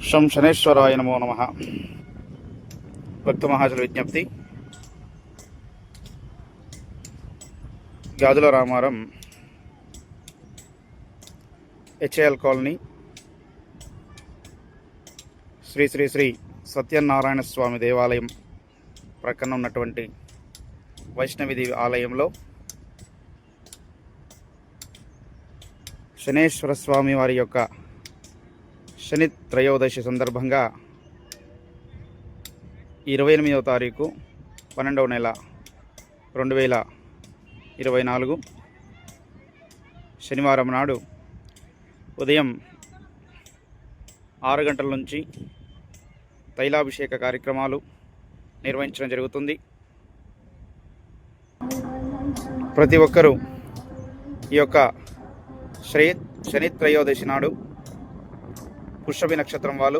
శం శనేశ్వరాయ నమో నమః. భక్త మహాజన విజ్ఞప్తి. గాజుల రామారం హెచ్ఏఎల్ కాలనీ శ్రీ శ్రీ శ్రీ సత్యనారాయణ స్వామి దేవాలయం ప్రక్కన ఉన్నటువంటి వైష్ణవిదేవి ఆలయంలో శనేశ్వర స్వామి వారి యొక్క శని త్రయోదశి సందర్భంగా 28వ తారీఖు 12వ నెల 2024 శనివారం నాడు ఉదయం 6 గంటల నుంచి తైలాభిషేక కార్యక్రమాలు నిర్వహించడం జరుగుతుంది. ప్రతి ఒక్కరూ ఈ యొక్క శని త్రయోదశి నాడు పుష్యమి నక్షత్రం వాళ్ళు,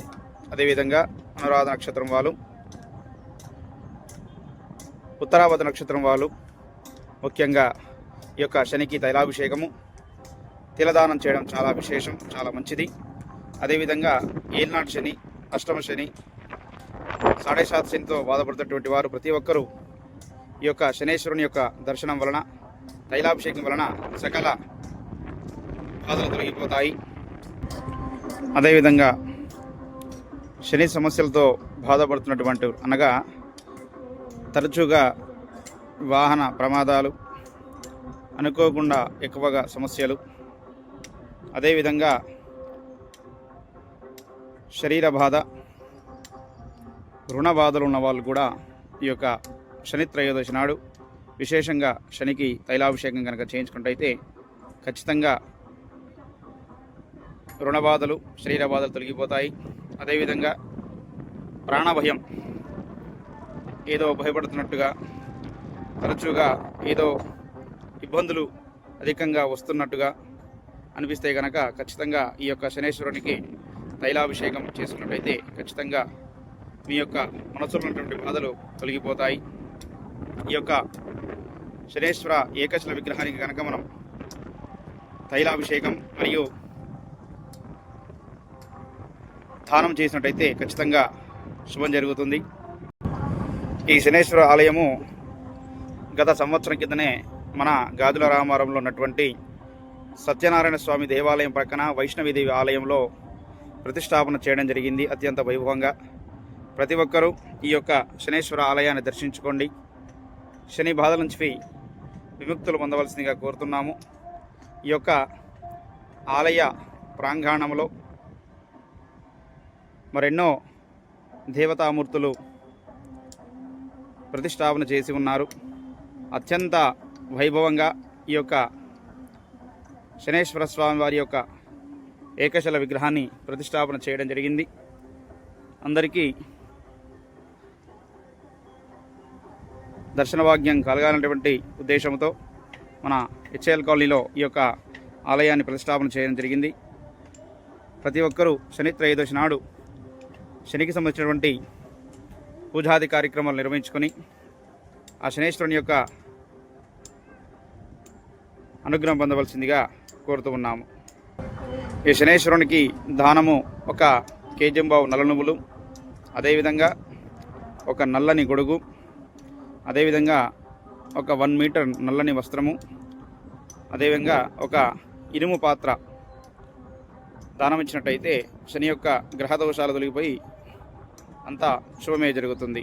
అదేవిధంగా అనురాధ నక్షత్రం వాళ్ళు, ఉత్తరావధ నక్షత్రం వాళ్ళు ముఖ్యంగా ఈ యొక్క శనికి తైలాభిషేకము, తిలదానం చేయడం చాలా విశేషం, చాలా మంచిది. అదేవిధంగా ఏలినాటి శని, అష్టమ శని, 7.5 శనితో బాధపడుతున్నటువంటి వారు ప్రతి ఒక్కరూ ఈ యొక్క శనేశ్వరుని యొక్క దర్శనం వలన, తైలాభిషేకం వలన సకల బాధలు తొలగిపోతాయి. అదేవిధంగా శని సమస్యలతో బాధపడుతున్నటువంటి అనగా తరచుగా వాహన ప్రమాదాలు, అనుకోకుండా ఎక్కువగా సమస్యలు, అదేవిధంగా శరీర బాధ, రుణ బాధలు ఉన్న వాళ్ళు కూడా ఈ యొక్క శని త్రయోదశి నాడు విశేషంగా శనికి తైలాభిషేకం కనుక చేయించుకుంటైతే ఖచ్చితంగా రుణ బాధలు, శరీర బాధలు తొలగిపోతాయి. అదేవిధంగా ప్రాణభయం, ఏదో భయపడుతున్నట్టుగా, తరచుగా ఏదో ఇబ్బందులు అధికంగా వస్తున్నట్టుగా అనిపిస్తే కనుక ఖచ్చితంగా ఈ యొక్క శనేశ్వరునికి తైలాభిషేకం చేసుకున్నట్టయితే ఖచ్చితంగా మీ యొక్క మనసులో ఉన్నటువంటి బాధలు తొలగిపోతాయి. ఈ యొక్క శనేశ్వర ఏకశిల విగ్రహానికి కనుక మనం తైలాభిషేకం మరియు దానం చేసినట్టయితే ఖచ్చితంగా శుభం జరుగుతుంది. ఈ శనేశ్వర ఆలయము గత సంవత్సరం కిందనే మన గాజుల రామారంలో ఉన్నటువంటి సత్యనారాయణ స్వామి దేవాలయం ప్రక్కన వైష్ణవిదేవి ఆలయంలో ప్రతిష్టాపన చేయడం జరిగింది అత్యంత వైభవంగా. ప్రతి ఒక్కరూ ఈ యొక్క శనేశ్వర ఆలయాన్ని దర్శించుకోండి. శని బాధల నుంచి విముక్తులు పొందవలసిందిగా కోరుతున్నాము. ఈ యొక్క ఆలయ ప్రాంగణంలో మరెన్నో దేవతామూర్తులు ప్రతిష్టాపన చేసి ఉన్నారు. అత్యంత వైభవంగా ఈ యొక్క శనేశ్వర స్వామి వారి యొక్క ఏకశిల విగ్రహాన్ని ప్రతిష్టాపన చేయడం జరిగింది. అందరికీ దర్శన భాగ్యం కలగాలనేటువంటి ఉద్దేశంతో మన హెచ్ఏఎల్ కాలనీలో ఈ యొక్క ఆలయాన్ని ప్రతిష్టాపన చేయడం జరిగింది. ప్రతి ఒక్కరూ శని త్రయోదశి నాడు శనికి సంబంధించినటువంటి పూజాది కార్యక్రమాలు నిర్వహించుకొని ఆ శనేశ్వరుని యొక్క అనుగ్రహం పొందవలసిందిగా కోరుతూ ఉన్నాము. ఈ శనేశ్వరునికి దానము 1 కేజంబావు నల్ల నువ్వులు, అదేవిధంగా 1 నల్లని గొడుగు, అదేవిధంగా 1 మీటర్ నల్లని వస్త్రము, అదేవిధంగా 1 ఇనుము పాత్ర దానం ఇచ్చినట్టయితే శని యొక్క గ్రహదోషాలు తొలగిపోయి అంతా శుభమే జరుగుతుంది.